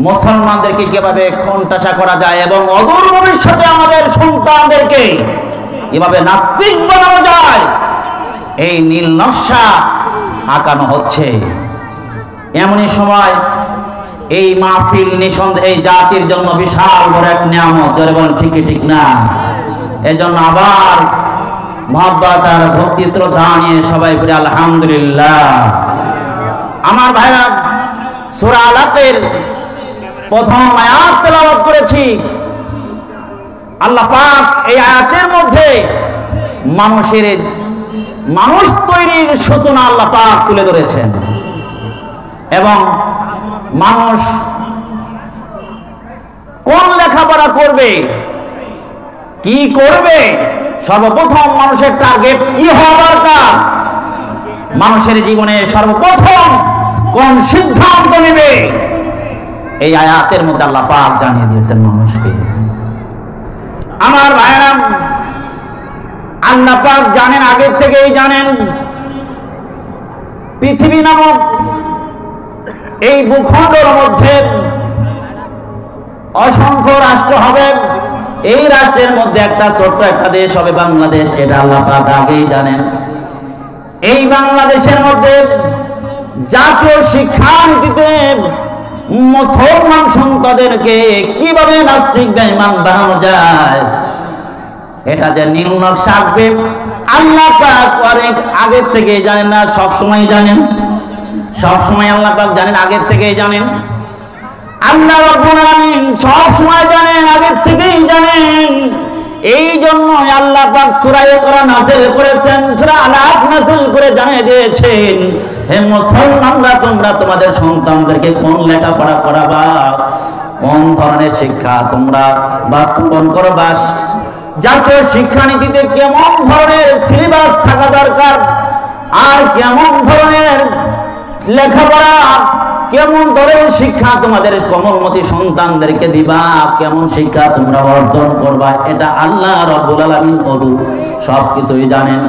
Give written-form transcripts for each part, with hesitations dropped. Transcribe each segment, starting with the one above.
মুসলমানদেরকে কিভাবে কোণঠাসা করা যায় এবং অদূর ভবিষ্যতে আমাদের সন্তানদেরকে কিভাবে নাস্তিক বানানো যায়, এই নীল নকশা আঁকানো হচ্ছে। এমনই সময় এই মাহফিল নিঃসন্দেহে জাতির জন্য বিশাল বড় এক নিয়ামত, জোরে বলেন ঠিকই ঠিক না? এজন্য আবার মহব্বত আর ভক্তি শ্রদ্ধা নিয়ে সবাই বলি আলহামদুলিল্লাহ। আমার ভাইরা, সূরা আলাকের প্রথম আয়াত তেলাওয়াত করেছি। আল্লাহ পাক এই আয়াতের মধ্যে মানুষ তৈরির সূচনা আল্লাহ পাক তুলে ধরেছেন এবং মানুষ কোন লেখাপড়া করবে, কি করবে, সর্বপ্রথম মানুষের টার্গেট কি হওয়া দরকার, মানুষের জীবনে সর্বপ্রথম কোন সিদ্ধান্ত নেবে, এই আয়াতের মধ্যে আল্লাহ পাক জানিয়ে দিয়েছেন মানুষকে। আমার ভাইরা, আল্লাহ পাক জানেন, আগের থেকেই জানেন পৃথিবী নামক এই ভূখণ্ডের মধ্যে অসংখ্য রাষ্ট্র হবে। এই রাষ্ট্রের মধ্যে একটা ছোট্ট একটা দেশ হবে বাংলাদেশ, এটা আল্লাহ পাক আগেই জানেন। এই বাংলাদেশের মধ্যে জাতীয় শিক্ষানীতিতে মুসলমান সন্তানদেরকে কিভাবে নাস্তিক বেঈমান বানানো যায়, এটা যে নীল নকশা আঁকবে আল্লাহ পাক অনেক আগের থেকেই জানেন। না সব সময় জানেন, সব সময় আল্লাহ পাক জানেন, আগের থেকেই জানেন। আল্লাহ রাব্বুল আলামিন সব সময় জানেন, আগের থেকেই জানেন। এই জন্য আল্লাহ পাক সূরা ইকরা নাযিল করেছেন, সূরা আলাক নাযিল করে জানিয়ে দিয়েছেন, হে মুসলমানরা, তোমরা তোমাদের সন্তানদেরকে কোন লেখাপড়া করাবা, কোন ধরনের শিক্ষা তোমরা বাস্তবায়ন করবা, জাতীয় শিক্ষানীতিতে কেমন ধরনের সিলেবাস থাকা দরকার, আর কেমন ধরনের লেখাপড়া, কেমন ধরনের শিক্ষা তোমাদের কোমলমতি সন্তানদেরকে দিবা, কেমন শিক্ষা তোমরা অর্জন করবা, এটা আল্লাহ রাব্বুল আলামিন অদূর সবকিছুই জানেন।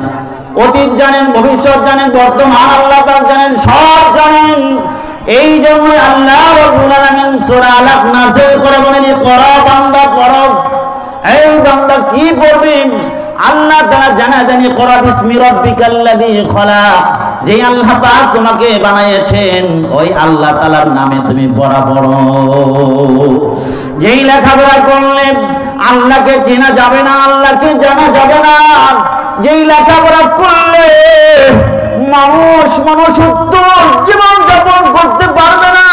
অতীত জানেন, ভবিষ্যৎ জানেন, বর্তমান আল্লাহ পাক জানেন, সব জানেন। এই জন্য আল্লাহ রাব্বুল আলামিন সূরা আলাক নাযিল করে বলেন, ইকরা বান্দা পড়ো। এই বান্দা কি পড়বে? আল্লাহ তাআলা জানা দেন, ইকরা বিসমি রাব্বিকাল্লাযী খলাক, যে আল্লাহ পাক তোমাকে বানিয়েছেন ওই আল্লাহ তাআলার নামে তুমি পড়ো। যেই লেখাপড়া করলে আল্লাহকে চেনা যাবে না, আল্লাহকে জানা যাবে না। যেই লেখাপড়া করলে মানুষত্বর জীবন যাপন করতে পারবে না,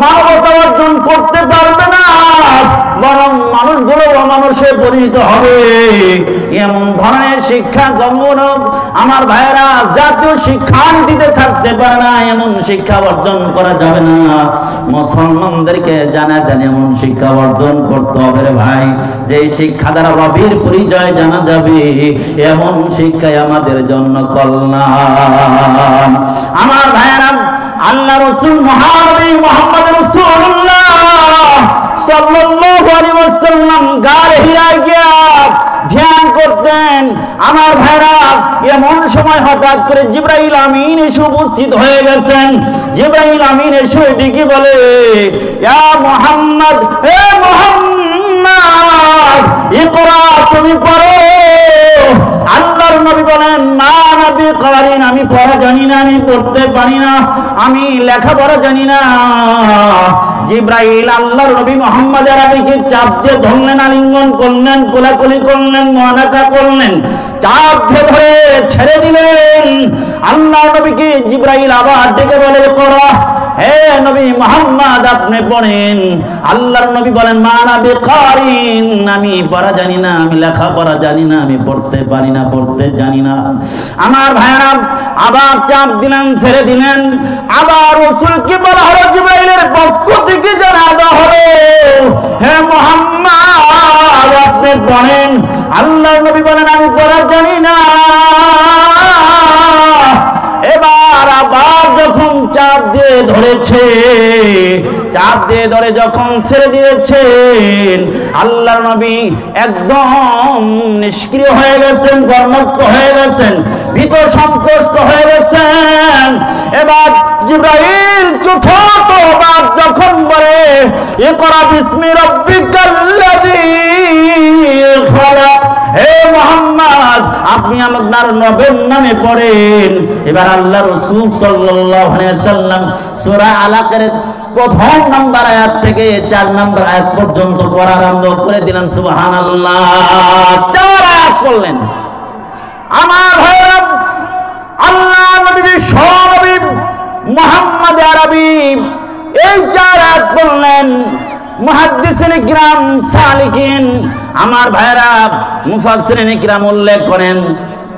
মানবতা অর্জন করতে পারবে না, বরং মানুষগুলো অমানুষে পরিণত হবে। এমন ধরনের শিক্ষা কখনো আমার ভাইয়েরা জাতীয় শিক্ষানীতিতে থাকতে পারে না, এমন শিক্ষা অর্জন করা যাবে না। মুসলমানদেরকে জানা দেন এমন শিক্ষা অর্জন করতে হবে রে ভাই, যে শিক্ষা দ্বারা রবের পরিচয় জানা যাবে, এমন শিক্ষাই আমাদের জন্য কল্যাণ। আমার ভাইয়েরা, আল্লাহ রাসূল মহানবী মুহাম্মদ রাসূলুল্লাহ সাল্লাল্লাহু আলাইহি ওয়াসাল্লাম গারে হিরায় গিয়া ধ্যান করতেন। আমার ভাইরা, এমন সময় হঠাৎ করে জিবরাইল আমিন এসে উপস্থিত হয়ে গেছেন। জিবরাইল আমিন এসে ডেকে বলে, ইয়া মুহাম্মদ, হে মুহাম্মদ, ইকরা, তুমি পড়ো। আল্লাহর নবী বলেন, মা নবী কারিন, আমি পড়া জানি না, আমি পড়তে পারি না, আমি লেখাপড়া জানি না। জিবরাইল আল্লাহর নবী মুহাম্মদের আরবিকে চাপ দিয়ে ধরলেন, আলিঙ্গন করলেন, কোলাকুলি করলেন, মুআনাকা করলেন, চাপ দিয়ে ধরে ছেড়ে দিলেন। আল্লাহর নবীকে জিবরাইল আবার ডেকে বলে, ইকরা, হে নবী মুহাম্মদ, আপনি পড়েন। আল্লাহর নবী বলেন, মা নবী কারিন, আমি পড়া জানি না, আমি লেখাপড়া জানি না, আমি পড়তে পারি না, পড়তে জানি না। আমার ভাইরা, আবার চাপ দিলেন, ছেড়ে দিলেন। আবার রাসূলকে বলা হলো, জিবরাইলের পক্ষ থেকে জানানো হলো, হে মুহাম্মদ, আপনি পড়েন। আল্লাহর নবী বলেন, আমি পড়া জানি না। এবার আবার যখন চাপ দিয়ে ধরেছে, চাপ দিয়ে ধরে যখন ছেড়ে দিয়েছেন, আল্লাহর নবী একদম নিষ্ক্রিয় হয়ে গেছেন, কর্মস্থ হয়ে গেছেন, ভীত সন্ত্রস্ত হয়ে গেছেন। এবার জিবরাইল চতুর্থবার যখন ইকরা বিসমি রাব্বিকাল্লাযী খালাক। হে মুহাম্মদ, আপনি আপনার নবীর নামে পড়েন। এবার আল্লাহ রাসূল সাল্লাল্লাহু আলাইহি ওয়াসাল্লাম সূরা আলাকের প্রথম নাম্বার আয়াত থেকে 4 নাম্বার আয়াত পর্যন্ত পড়া আরম্ভ করে দিলেন। সুবহানাল্লাহ, 4 আয়াত পড়লেন। আমার ভাইরা, আল্লাহ নবী বিশ্বনবী মুহাম্মদ আরবি এই 4 আয়াত পড়লেন। মুহাদ্দিসিন কিরাম সালিকিন, আমার ভাইরা মুফাসসিরিন কিরাম উল্লেখ করেন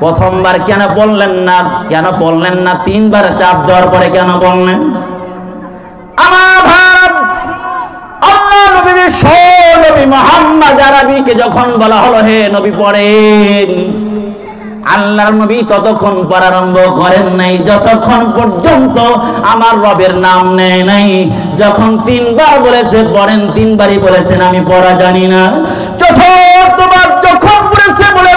প্রথমবার কেন বললেন না, কেন বললেন না 3 বার চাপ দেওয়ার পরে কেন বললেন? আমার ভাইরা, আল্লাহ নবী বিশ্বনবী মুহাম্মদ আরবিকে যখন বলা হলো হে নবী পড়েন, আল্লাহর নবী ততক্ষণ পড়া আরম্ভ করেন নাই যতক্ষণ পর্যন্ত আমার রবের নাম নেয় নাই। যখন 3 বার বলেছে পড়েন, 3 বারই বলেছেন আমি পড়া জানি না। চতুর্থবার যখন বলেছে বলে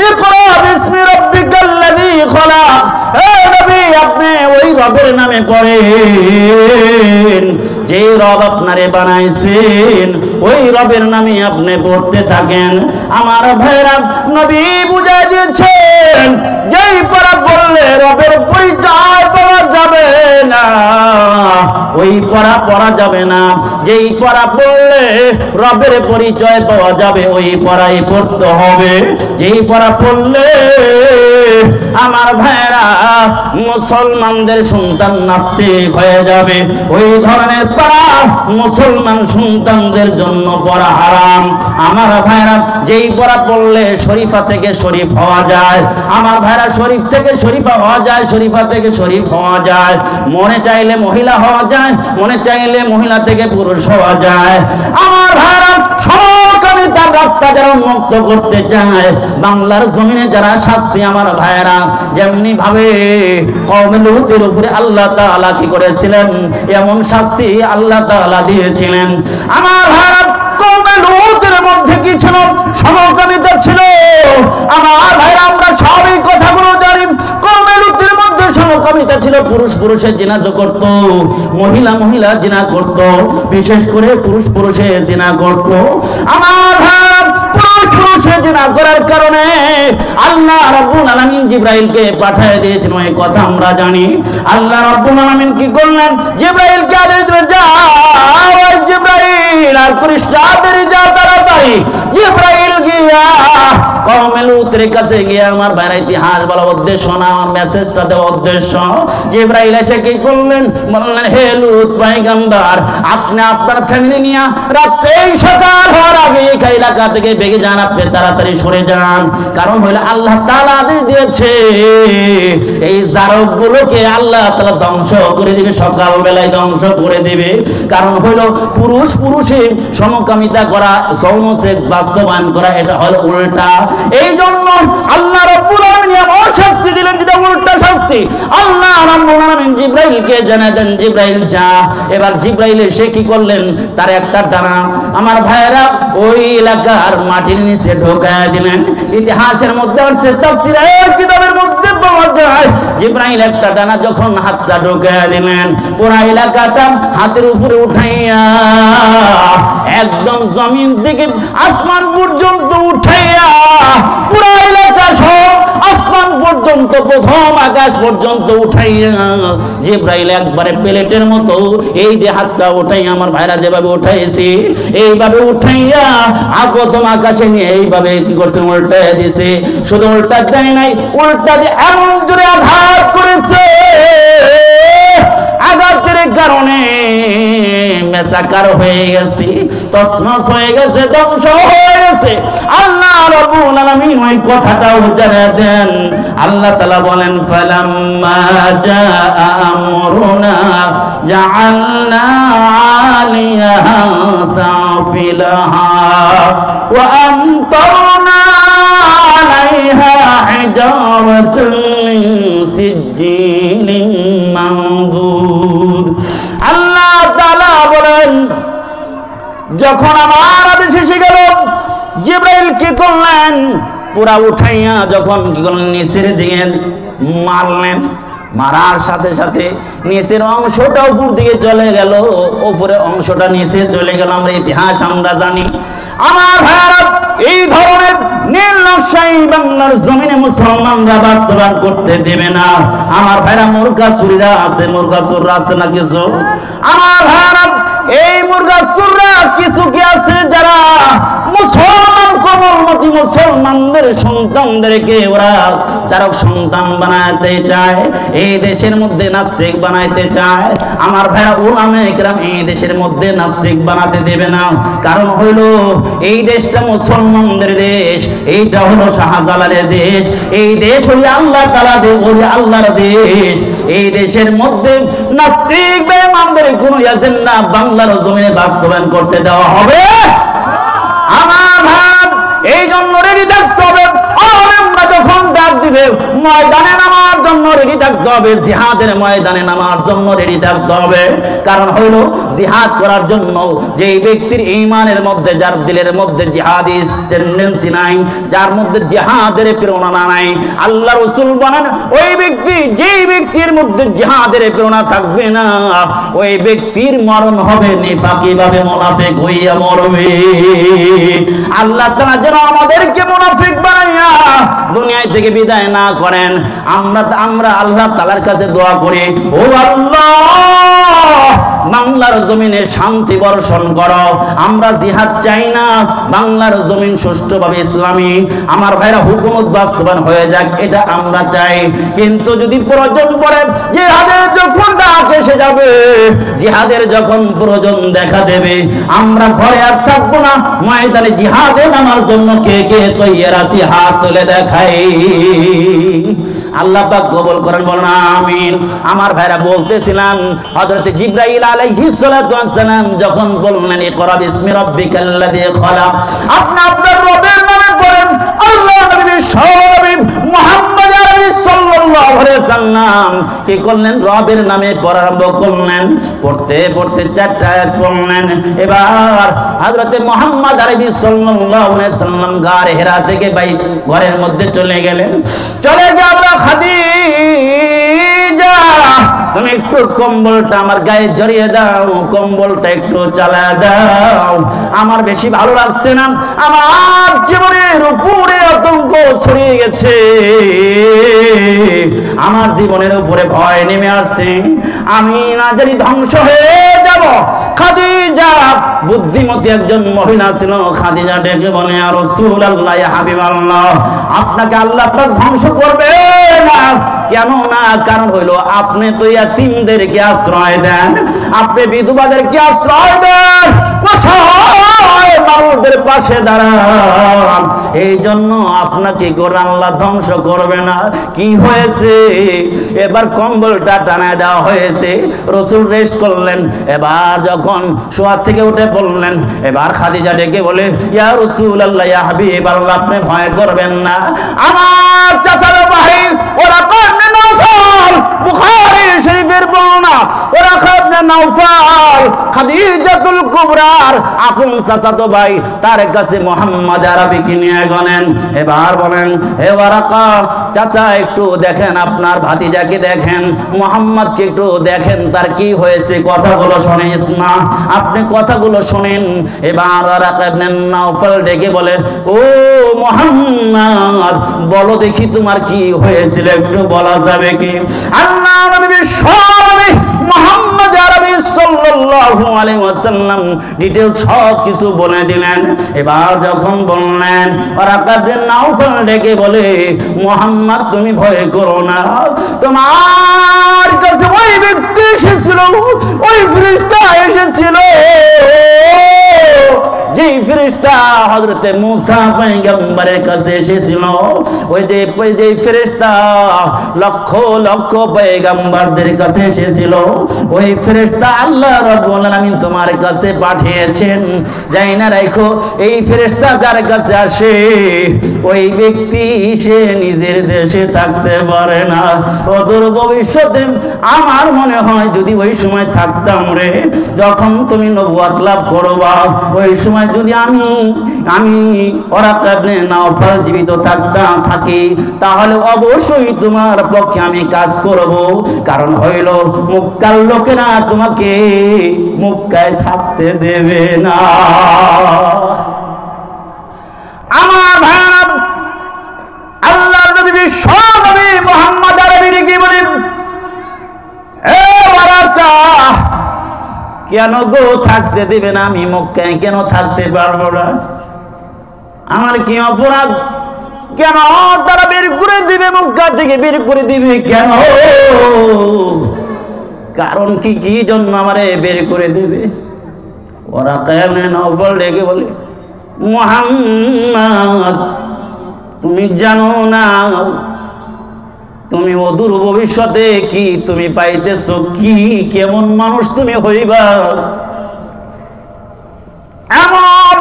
ইকরা বিসমি রাব্বিকাল্লাযী খালাক, হে নবী আপনি ওই রবের নামে পড়েন যে রব আপনারে বানাইছেন, ওই রবের নামে আপনি পড়তে থাকেন। আমার ভাইরা, নবী বুঝাই দিয়েছেন যেই পড়া বললে রবের পরিচয় পাওয়া যাবে না, ওই পড়া পড়া যাবে না। যেই পড়া পড়লে রবের পরিচয় পাওয়া যাবে, ওই পড়াই পড়তে হবে। যেই পড়া পড়লে আমার ভাইরা মুসলমানদের সন্তান নাস্তিক হয়ে যাবে, ওই ধরনের পড়া মুসলমান সন্তানদের জন্য পড়া হারাম। আমার ভাইরা, যেই পড়া পড়লে শরীফা থেকে শরীফ হওয়া যায়, আমার ভাইরা শরীফ থেকে শরীফা হওয়া যায়, শরীফা থেকে শরীফ হওয়া যায়। মনে চাইলে মহিলা হওয়া যায়, মনে চাইলে মহিলা থেকে পুরুষ হওয়া যায়। আমার ভাইরা, সমকামিতার রাস্তা যারা মুক্ত করতে চায়, বাংলার জমিনে যারা শাস্তি, আমার ভাইরা যেমনি ভাবে কওমে লূতের উপরে আল্লাহ তাআলা কি করেছিলেন, এমন শাস্তি আল্লাহ তাআলা দিয়েছিলেন। আমার ভাইরা, কওমে লূতের মধ্যে কি ছিল? সমকামিতা ছিল। আমার ভাইরা, আমরা সবই কথাগুলো জানি। কওমে লূতের মধ্যে সমকামিতা ছিল। পুরুষ পুরুষের জিনা করত, মহিলা মহিলা জিনা করত, বিশেষ করে পুরুষ পুরুষে জিনা করত। আমার ভাইরা, পুরুষ পুরুষে জিনা করার কারণে আল্লাহ রাব্বুল আলামিন জিবরাইলকে পাঠিয়ে দিয়েছেন, ওই কথা আমরা জানি। আল্লাহ রাব্বুল আলামিন কি করলেন? জিবরাইলকে আদেশ দিলেন, যাও ওই জিবরাইল আর করিস তাড়াতাড়ি যা, তাড়াতাড়ি। জিবরাইল গিয়া কওমে লূতের কাছে গিয়া, আমার ভাইরা ইতিহাস বলা উদ্দেশ্য না, আমার মেসেজটা দেওয়া উদ্দেশ্য। জিবরাইল এসে কি করলেন? বললেন, হে লূত পয়গম্বর, আপনি আপনার ফ্যামিলি নিয়ে রাতে সকাল হওয়ার আগে এই এলাকা থেকে বেগে যান, আপনি তাড়াতাড়ি সরে যান। কারণ হইল আল্লাহ তাআলা আদেশ দিয়েছে এই জারকগুলোকে আল্লাহ তাআলা ধ্বংস করে দিবে, সকাল বেলায় ধ্বংস করে দিবে। কারণ হইল পুরুষ পুরুষে সমকামিতা করা, যৌন সেক্স বাস্তবায়ন করা, এটা হলো উল্টা। এই জন্য আল্লাহ রাব্বুল আলামিন এমন শাস্তি দিলেন যেটা উল্টা শাস্তি। আল্লাহ রাব্বুল আলামিন জিবরাইলকে জানায় দেন, জিবরাইল যা। এবার জিবরাইল এসে কি করলেন? তার একটা ডানা আমার ভাইরা ওই এলাকার মাটির নিচে ঢোকায় দিলেন। ইতিহাসের মধ্যে আছে, তাফসীরের কিতাবের মধ্যে পাওয়া যায়, জিবরাইল একটা ডানা যখন হাতটা ঢোকায় দিলেন, পুরা এলাকাটা হাতের উপরে উঠাইয়া একদম জমিন থেকে আসমান পর্যন্ত উঠাইয়া, পুরা এলাকা সব আসমান পর্যন্ত, প্রথম আকাশ পর্যন্ত উঠাইয়া জিবরাইল একবারে প্লেটের মতো এই যে হাতটা উঠাই, আমার ভাইরা যেভাবে উঠাইছি এইভাবে উঠাইয়া প্রথম আকাশে নিয়ে এইভাবে কি করছে? উল্টায় দিছে। শুধু উল্টা দেয় নাই, উল্টা দিয়ে এমন জোরে আঘাত করেছে, আঘাতের কারণে মেসাকার হয়ে গেছে, তছনছ হয়ে গেছে, ধ্বংস হয়ে গেছে। আল্লাহ রাব্বুল আলামিন ওই কথাটাও জানিয়ে দেন। আল্লাহ তাআলা বলেন, ফালাম্মা জাআ আমরুনা জাআলনা আলিয়াহা সাফিলাহা ওয়া আমতারনা আলাইহা হিজারাতান মিন সিজ্জিলিন মানদুদ। আল্লাহ তাআলা বলেন, যখন আমার আদেশ এসে গেল, জিবরাইল কি করলেন? পুরা উঠাইয়া যখন কি করলেন? নিচের দিকে মারলেন, মারার সাথে সাথে নিচের অংশটা উপর দিকে চলে গেল, উপরের অংশটা নিচে চলে গেল। আমরা ইতিহাস আমরা জানি। আমার ভাইরা, এই ধরনের নীল নকশাই বাংলার জমিনে মুসলমানরা বাস্তবায়ন করতে দেবে না। আমার ভাইরা, মুরগা চুরিরা আছে, মুরগা চোররা আছে না কিছু? আমার ভাইরা, এই মুরগা চোররা কিছু কি আছে যারা মুসলমান কোমলমতি মুসলমানদের সন্তানদেরকে ওরা চারক সন্তান বানাতে চায়, এই দেশের মধ্যে নাস্তিক বানাইতে চায়। আমার ভাইরা, উলামা ইকরাম এই দেশের মধ্যে নাস্তিক বানাতে দেবে না। কারণ হইল এই দেশটা মুসলমানদের দেশ, এইটা হলো শাহজালালের দেশ, এই দেশ হলো আল্লাহ তাআলা দেশ, হলো আল্লাহর দেশ। এই দেশের মধ্যে নাস্তিক বেঈমানদের কোনো এজেন্ডা বাংলার জমিনে বাস্তবায়ন করতে দেওয়া হবে আমার ভাই। এই জন্য রেডি থাকতে হবে। আমরা যখন ডাক দিবে ময়দানে নামার জন্য রেডি থাকতে হবে, জিহাদের ময়দানে নামার জন্য রেডি থাকতে হবে। কারণ হইল জিহাদ করার জন্য যেই ব্যক্তির ঈমানের মধ্যে, যার দিলের মধ্যে জিহাদি টেন্ডেন্সি নাই, যার মধ্যে জিহাদের প্রেরণা নাই, আল্লাহ রাসূল বলেন ওই ব্যক্তি, যেই ব্যক্তির মধ্যে জিহাদের প্রেরণা থাকবে না, ওই ব্যক্তির মরণ হবে নিফাকি ভাবে, মুনাফিক হইয়া মরবে। আল্লাহ তাআলা যেন আমাদেরকে মুনাফিক বানাইয়া দুনিয়া থেকে বিদায় না করেন। আমরা আল্লাহ তাআলার কাছে দোয়া করি, ও আল্লাহ বাংলার জমিনে শান্তি বর্ষণ করো। আমরা জিহাদ চাই না, বাংলার জমিন সুষ্ঠুভাবে ইসলামী আমার ভাইরা হুকুমত বাস্তবায়ন হয়ে যাক, এটা আমরা চাই। কিন্তু যদি প্রয়োজন পড়ে, জিহাদের যখন ডাক এসে যাবে, জিহাদের যখন প্রয়োজন দেখা দেবে, আমরা ঘরে আর থাকবো না, ময়দানে জিহাদে নামার জন্য কে কে তৈয়ার আছি হাত তুলে দেখাই। আল্লাহ পাক কবুল করেন, বলেন আমিন। আমার ভাইরা বলতেছিলাম, হযরত জিবরাইল আলাইহিস সালাতু ওয়াস সালাম যখন বললেন ইকরা বিসমি রাব্বিকাল্লাযী খলাক, আপনি আপনার রবের নামে পড়েন। আল্লাহ নবী সনবী মুহাম্মদ আরবি সাল্লাল্লাহু আলাইহি সাল্লাম কি করলেন? রবের নামে পড়া আরম্ভ করলেন। পড়তে পড়তে 4টা আয়াত পড়লেন। এবার হযরত মুহাম্মদ আরবি সাল্লাল্লাহু আলাইহি সাল্লাম গারে হেরা থেকে ঘরের মধ্যে চলে গেলেন। চলে গিয়ে আমরা খাদিজা, তুমি একটু কম্বলটা আমার গায়ে জড়িয়ে দাও, কম্বলটা একটু চালা দাও, আমার বেশি ভালো লাগছে না, আমার জীবনের উপরে আতঙ্ক ছড়িয়ে গেছে, আমার জীবনের উপরে ভয় নেমে আসছে, আমি না জানি ধ্বংস হয়ে যাব। খাদিজা বুদ্ধিমতী একজন মহিলা ছিল। খাদিজা ডেকে বলে, ইয়া রাসূলুল্লাহ, ইয়া হাবিবাল্লাহ, আপনাকে আল্লাহ পাক ধ্বংস করবে না। কেন না? কারণ হইলো আপনি তো ইয়াতীমদেরকে আশ্রয় দেন, আপনি বিধবাদেরকে আশ্রয় দেন, অসহায় মানুষদের পাশে দাঁড়ান, এই জন্য আপনাকে কোরআন আল্লাহ ধ্বংস করবে না। কি হয়েছে? এবার কম্বলটা টানায় দেওয়া হয়েছে, রাসূল রেস্ট করলেন। এবার যখন শোয়া থেকে উঠে পড়লেন, এবার খাদিজা ডেকে বলে, ইয়া রাসূলুল্লাহ, ইয়া হাবিবাল্লাহ, আপনি ভয় করবেন না, আমার চাচাতো ভাই ওরাকা ইবনে নাওফাল, বুখারী শরীফের বর্ণনা, ওরাকা ইবনে নাওফাল খাদিজাতুল কুবরার আপন চাচাতো ভাই, তার কাছে মুহাম্মদ আরবিকে নিয়ে গেলেন। এবার বলেন, হে ওরাকা চাচা, একটু দেখেন আপনার ভাতিজাকে, দেখেন মুহাম্মদকে একটু দেখেন, তার কি হয়েছে, কথাগুলো শুনে ইসমা, আপনি কথাগুলো শুনেন। এবার ওরাকা ইবনে নাওফাল ডেকে বলে, ও মুহাম্মদ, বলো দেখি তোমার কি হয়েছিল, একটু বলা যাবে কি? আল্লাহ নবী সবই মুহাম্মদ আরবি সাল্লাল্লাহু আলাইহি ওয়াসাল্লাম ডিটেইল সব কিছু বলে দিলেন। এবার যখন বললেন, ওরাকা ইবনে নাওফাল ডেকে বলে, মুহাম্মদ তুমি ভয় করো না, তোমার কাছে ওই ব্যক্তি এসেছিল, ওই ফেরেশতা এসেছিল, যেই ফেরেশতা হযরতে মুসা পয়গম্বরের কাছে এসেছিল, ওই যে ফেরেশতা লক্ষ লক্ষ পয়গম্বরদের কাছে এসেছিল, ওই ফেরেশতা আল্লাহ রাব্বুল আলামিন তোমার কাছে পাঠিয়েছেন। যাই না রাখো, এই ফেরেশতা যার কাছে আসে, ওই ব্যক্তি সে নিজের দেশে থাকতে পারে না। অদূর ভবিষ্যতে আমার মনে হয় যদি ওই সময় থাকতাম রে, যখন তুমি নবুয়ত লাভ করবা, ওই সময় যদি আমি ওরাকা ইবনে নাওফাল জীবিত থাকি, তাহলে অবশ্যই তোমার পক্ষে আমি কাজ করব, কারণ হইল মক্কার লোকেরা তোমাকে মক্কায় থাকতে দেবে না। আমার ভাইরা, আল্লাহর নবী বিশ্বনবী মুহাম্মদ আরবি কি বলেন, এ ওরাকা কেন গো থাকতে দিবে না? আমি মক্কায় কেন থাকতে পারবো না? আমার কি অপরাধ? কেন তারা বের করে দিবে, মক্কা থেকে বের করে দিবে কেন? কারণ কি, কি জন্য আমারে বের করে দেবে? ওরা কেমন নফল ডেকে বলে, মুহাম্মদ তুমি জানো না তুমি অদূর ভবিষ্যতে কি তুমি পাইতেছ, কি কেমন মানুষ তুমি হইবা? এমন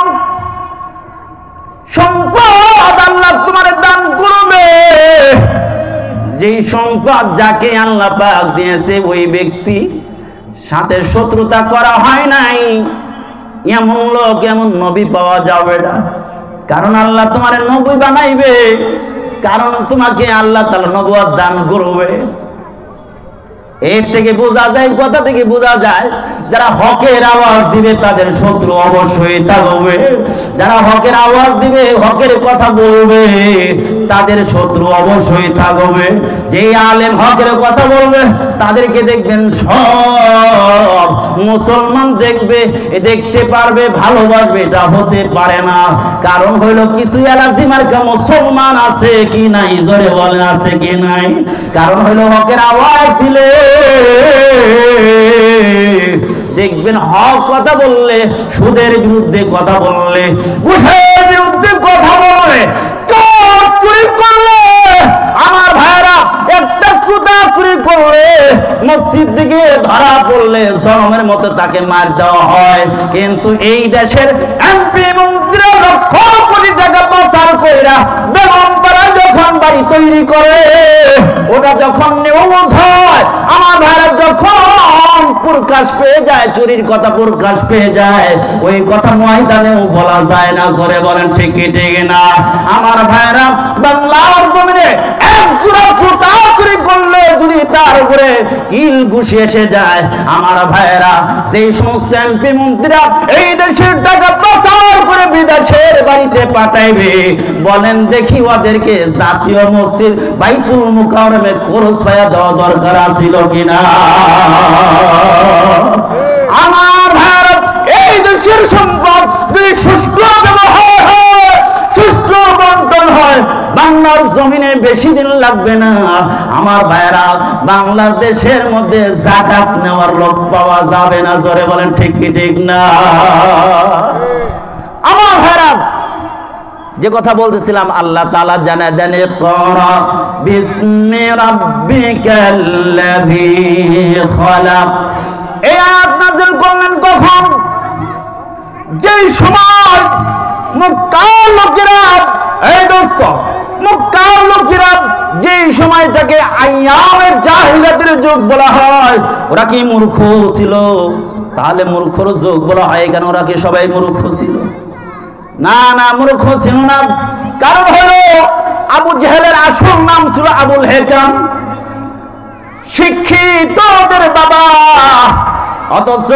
সম্পদ আল্লাহ তোমার দান করবে, যেই সম্পদ যাকে আল্লাহ পাক দিয়েছে ওই ব্যক্তি সাথে শত্রুতা করা হয় নাই, এমন লোক এমন নবী পাওয়া যাবে না। কারণ আল্লাহ তোমার নবী বানাইবে, কারণ তোমাকে আল্লাহ তাআলা নবুয়ত দান করবে। এর থেকে বোঝা যায়, কথা থেকে বোঝা যায়, যারা হকের আওয়াজ দিবে তাদের শত্রু অবশ্যই থাকবে, যারা হকের আওয়াজ দিবে, হকের কথা বলবে, তাদের শত্রু অবশ্যই থাকবে। যেই আলেম হকের কথা বলবে তাদেরকে দেখবেন সব মুসলমান দেখবে, দেখতে পারবে, ভালোবাসবে, এটা হতে পারে না। কারণ হইল কিছু অ্যালার্জি মার্কা মুসলমান আছে কি নাই, জোরে বলেন আছে কি নাই? কারণ হইল হকের আওয়াজ দিলে দেখবেন হক কথা বললে, সুদের বিরুদ্ধে কথা বললে, ঘুষের বিরুদ্ধে কথা বললে, চুরি করলে, আমার ভাইরা একটা সুতা চুরি করলে, মসজিদ দিকে ধরা পড়লে জনমের মতো তাকে মার দেওয়া হয়। কিন্তু এই দেশের এমপি মন্ত্রী লক্ষ কোটি টাকা পাচার কইরা বেগমপাড়া যখন বাড়ি তৈরি করে, ওটা যখন নিউজ হয়, আমার ভাইরা যখন প্রকাশ পেয়ে যায়, চুরির কথা প্রকাশ পেয়ে যায়, ওই কথা ময়দানেও বলা যায় না। জোরে বলেন ঠিক কি ঠিক না? আমার ভাইরা, বাংলার জমিনে এক জোড়া সুতা চুরি করলে যদি তার উপরে কিল ঘুষি এসে যায়, আমার ভাইরা সেই সমস্ত এমপি মন্ত্রীরা এই দেশের টাকা পাচার করে বিদেশের বাড়িতে পাঠাইবে, বলেন দেখি ওদেরকে জাতীয় মসজিদ বাইতুল মুকাররমে খরচ পায়া দেওয়া দরকার ছিল কিনা? আমার ভাইরা, এই দেশের সম্পদ যদি সুষ্ঠু ব্যবহার হয়, সুষ্ঠু বন্টন হয়, বাংলার জমিনে বেশি দিন লাগবে না। আমার ভাইরা, বাংলাদেশের মধ্যে যাকাত নেওয়ার লোক পাওয়া যাবে না। জোরে বলেন ঠিক কি ঠিক না? আমার ভাইরা, যে কথা বলতেছিলাম, আল্লাহ তাআলা জানা দেন, ইকরা বিসমি রাব্বিকাল্লাযী খালাক। এই আয়াত নাযিল করলেন কখন? যেই সময় মক্কার লোকেরা, এই দোস্ত, মক্কার লোকেরা যেই সময়টাকে আইয়ামে জাহিলিয়াতের যুগ বলা হয়, ওরা কি মূর্খ ছিল? তাহলে মূর্খর যুগ বলা হয় কেন? ওরা কি সবাই মূর্খ ছিল? না না, মূর্খ ছিল না। কারণ হলো আবু জেহেলের আসল নাম ছিল আবুল হেকাম, শিক্ষিত ওদের বাবা, অথচ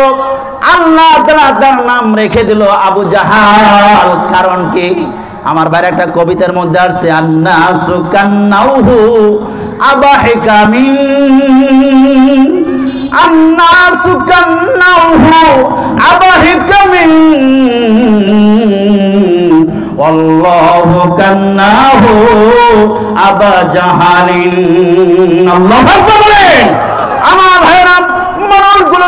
আল্লাহ তাআলা তার নাম রেখে দিল আবু জাহাল। কারণ কি? আমার ভাই একটা কবিতার মধ্যে আছে, আন্নাসু কান্নাউহু আবা হিকামিন, আন্নাসু কান্নাউহু আবা হিকামিন, আল্লাহু কান্নাহু আবা জাহালিন। আল্লাহু আকবার বলেন। আমার ভাইরা, মানুষগুলো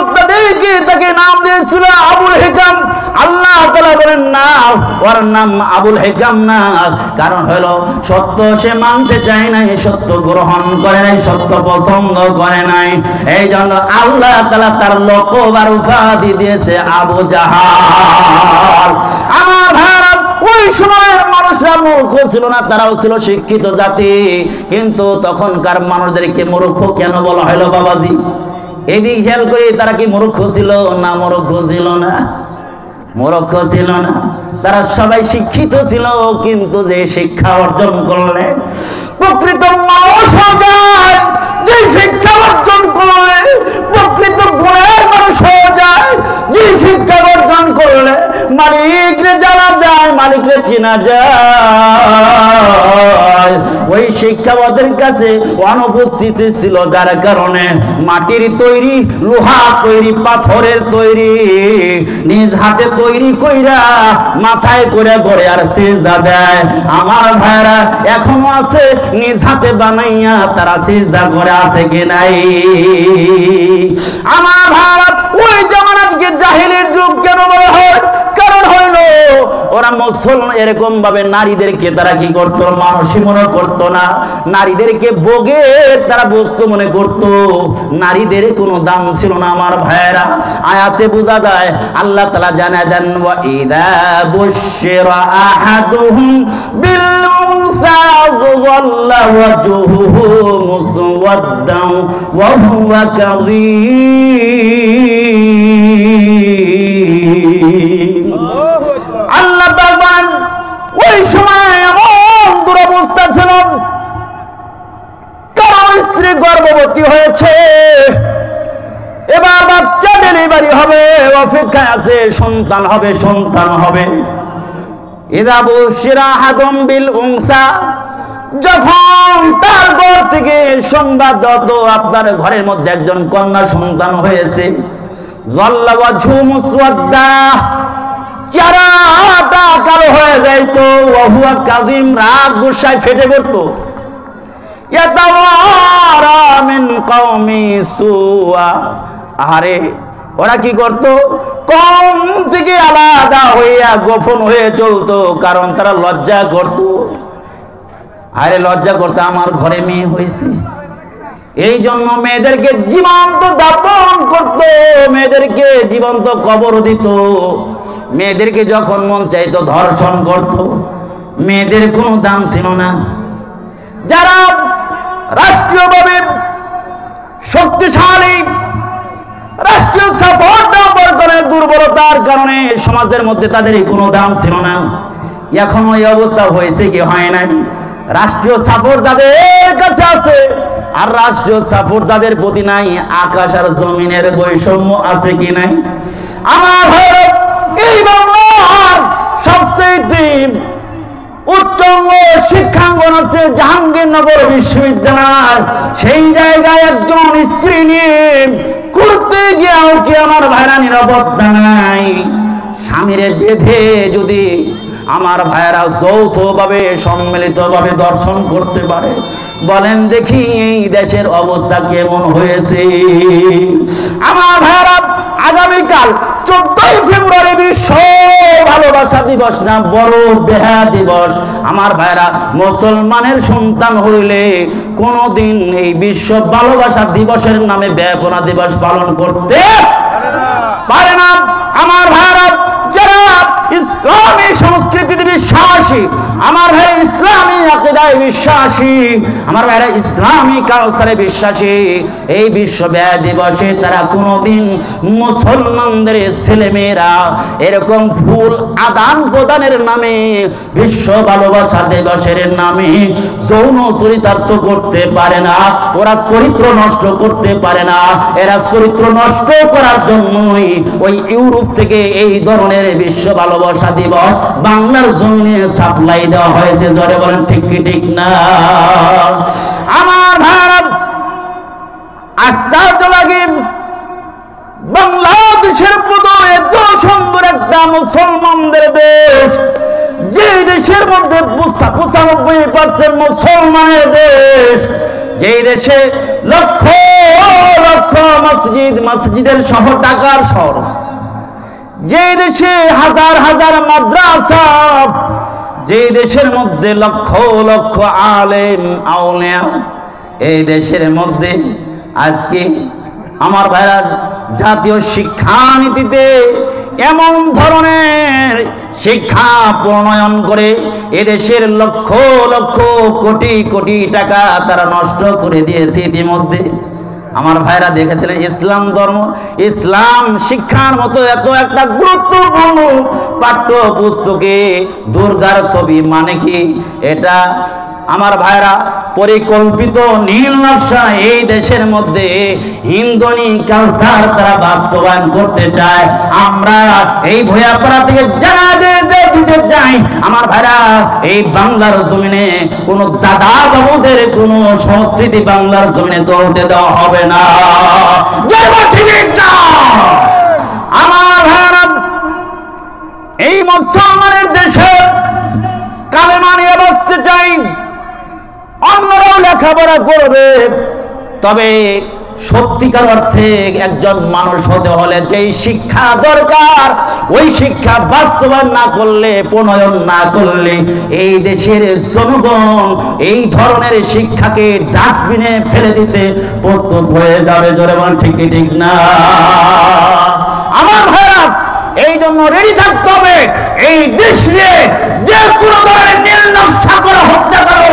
তাকে নাম দিয়েছিল আবুল হিকাম। আল্লাহ তাআলা বলেন না, ওর নাম আবুল হিকাম না, কারণ হলো সত্য সে মানতে চায় নাই, সত্য গ্রহণ করে নাই, সত্য পছন্দ করে নাই। এই জন্য আল্লাহ তাআলা তার লকব আর উপাধি দিয়েছে আবু জাহাল। আমার ভাইরা, ওই সময়ের মানুষরা মূর্খ ছিল না, তারাও ছিল শিক্ষিত জাতি। কিন্তু তখনকার মানুষদেরকে মূর্খ কেন বলা হলো বাবাজি? এদিক খেয়াল করি, তারা কি মূর্খ ছিল না? মূর্খ ছিল না, মূর্খ ছিল না। তারা সবাই শিক্ষিত ছিল, কিন্তু যে শিক্ষা অর্জন করলে প্রকৃত মানুষ হয়ে যায়, যে শিক্ষা অর্জন করলে প্রকৃত গুণের মানুষ হয়ে যায়, যে শিক্ষা অর্জন করলে মালিকরে জানা যায়, মালিকরে চেনা যায়, ওই শিক্ষা ওদের কাছে অনুপস্থিত ছিল। যার কারণে মাটির তৈরি, লোহা তৈরি, পাথরের তৈরি, নিজ হাতে তৈরি কইরা মাথায় করে গড়ে আর সিজদা দেয়। আমার ভাইরা এখনো আছে নিজ হাতে বানাইয়া তারা সিজদা করে, আছে কি নাই? আমার ভাইরা ওই জামানাকে জাহিলের যুগ কেন বলা হয়? কারণ হইল ওরা মুসলমান এরকম ভাবে নারীদেরকে তারা কি করতো? মানুষই মনে করতো না, নারীদেরকে ভোগের তারা বস্তু মনে করতো, নারীদের কোনো দাম ছিল না। আমার ভাইয়েরা আয়াতে বোঝা যায়, আল্লাহ তাআলা জানায় দেন, ওয়া ইযা বুশিরা আহাদুহুম বিল উনসা যাল্লা ওয়াজহুহু মুসওয়াদ্দান ওয়া হুয়া কাযীম। আল্লাহ বলেন ওই সময় এমন দুরবস্থা ছিল, কারো স্ত্রী গর্ভবতী হয়েছে, এবার বাচ্চা ডেলিভারি হবে, অপেক্ষায় আছে, সন্তান হবে, সন্তান হবে। ইযা বুশিরা আহাদুম বিল উনসা, যখন তার ঘর থেকে সংবাদ যত আপনার ঘরের মধ্যে একজন কন্যা সন্তান হয়েছে, যাল্লা ওয়াজহু মুসওয়াদ্দা, চেহারাটা কালো হয়ে যাইতো, ওয়া হুয়া কাযীম, রাগ গুসায় ফেটে পড়তো। ইয়াতাওয়ারা মিন কওমি সুআ, আরে ওরা কি করতো? কম থেকে আলাদা হইয়া গোপন হয়ে চলতো, কারণ তারা লজ্জা করতো। আরে লজ্জা করতো, আমার ঘরে মেয়ে হয়েছে, এই জন্য মেয়েদেরকে জীবন্ত দাপন করতো, মেয়েদেরকে জীবন্ত কবর দিত, মেয়েদেরকে যখন মন চাইতো ধর্ষণ করত। মেয়েদের কোনো দাম ছিল না। যারা রাষ্ট্রীয়ভাবে শক্তিশালী, রাষ্ট্রীয় সাপোর্ট ব্যবহার করে, দুর্বলতার কারণে সমাজের মধ্যে তাদের কোনো দাম ছিল না। এখন ওই অবস্থা হয়েছে কি হয় নাই? রাষ্ট্রীয় সাপোর্ট যাদের কাছে আছে আর রাষ্ট্রীয় সাপোর্ট যাদের প্রতি নাই, আকাশ আর জমিনের বৈষম্য আছে কি নাই? আমার ভাইরা, এই বাংলার সবচেয়ে উচ্চ শিক্ষাঙ্গন আছে জাহাঙ্গীরনগর বিশ্ববিদ্যালয়। সেই জায়গায় একজন স্ত্রী নিয়ে করতে গিয়েও কি আমার ভাইরা নিরাপত্তা নাই। স্বামীরে বেঁধে যদি আমার ভাইরা যৌথভাবে সম্মিলিতভাবে দর্শন করতে পারে, বলেন দেখি এই দেশের অবস্থা কেমন হয়েছে। আমার ভাইরা, আগামীকাল 14 ফেব্রুয়ারি বিশ্ব ভালোবাসা দিবস না, বড় বেহা দিবস। আমার ভাইরা, মুসলমানের সন্তান হইলে কোনদিন এই বিশ্ব ভালোবাসা দিবসের নামে বেপনা দিবস পালন করতে পারে না। আমার ভাইরা, যারা ইসলামী সংস্কৃতিতে বিশ্বাসী, আমার ভাইরা ইসলামী আকীদায় বিশ্বাসী, আমার ভাইরা ইসলামী কালচারে বিশ্বাসী, এই বিশ্ব ব্যয় দিবসে তারা কোনোদিন মুসলমানদের ছেলেমেয়েরা এরকম ফুল আদান প্রদানের নামে, বিশ্ব ভালোবাসা দিবসের নামে যৌন চরিতার্থ করতে পারে না। ওরা চরিত্র নষ্ট করতে পারে না। এরা চরিত্র নষ্ট করার জন্যই ওই ইউরোপ থেকে এই ধরনের বিশ্ব ভালোবাসা দিবস বাংলার জমিনে সাপ্লাই দেওয়া হয়েছে। জোরে বলেন ঠিক কি ঠিক না? আমার ভারত আশ্চর্য লাগে, বাংলাদেশের মতো এত সুন্দর একটা মুসলমানদের দেশ, যে দেশের মধ্যে 95% মুসলমানের দেশ, যে দেশে লক্ষ লক্ষ মসজিদ, মসজিদের শহর ঢাকার শহর, যে দেশে হাজার হাজার মাদ্রাসা, যে দেশের মধ্যে লক্ষ লক্ষ আলেম আউলিয়া, এই দেশের মধ্যে আজকে আমার ভাইরা জাতীয় শিক্ষানীতিতে এমন ধরনের শিক্ষা প্রণয়ন করে এদেশের লক্ষ লক্ষ কোটি কোটি টাকা তারা নষ্ট করে দিয়েছে ইতিমধ্যে। আমার ভাইরা দেখেছিলেন ইসলাম ধর্ম, ইসলাম শিক্ষার মতো এত একটা গুরুত্বপূর্ণ পাঠ্য পুস্তকে দুর্গার ছবি মানে কি? এটা আমার ভাইরা পরিকল্পিত নীল নকশা এই দেশের মধ্যে হিন্দুনি কালচার তারা বাস্তবায়ন করতে চায়। আমরা এই ভয়াপাড়া থেকে দিতে চাই আমার ভাইরা, এই বাংলার জমিনে কোন দাদা বাবুদের কোন সংস্কৃতি বাংলার জমিনে চলতে দেওয়া হবে না। আমার ভাইরা, এই মুসলমানের দেশে কালেমা নিয়ে বাঁচতে চাই, অন্যরাও লেখাপড়া করবে, তবে সত্যিকার অর্থে একজন মানুষ হতে হলে যেই শিক্ষা দরকার ওই শিক্ষা বাস্তবায়ন না করলে, প্রণয়ন না করলে এই দেশের জনগণ এই ধরনের শিক্ষাকে ডাস্টবিনে ফেলে দিতে প্রস্তুত হয়ে যাবে। জোরে বলেন ঠিক কি ঠিক না? আমার ভাইরা, এই জন্য রেডি থাকতে হবে। এই দেশ নিয়ে যে কোনো ধরনের নীল নকশা করা হত্যা করো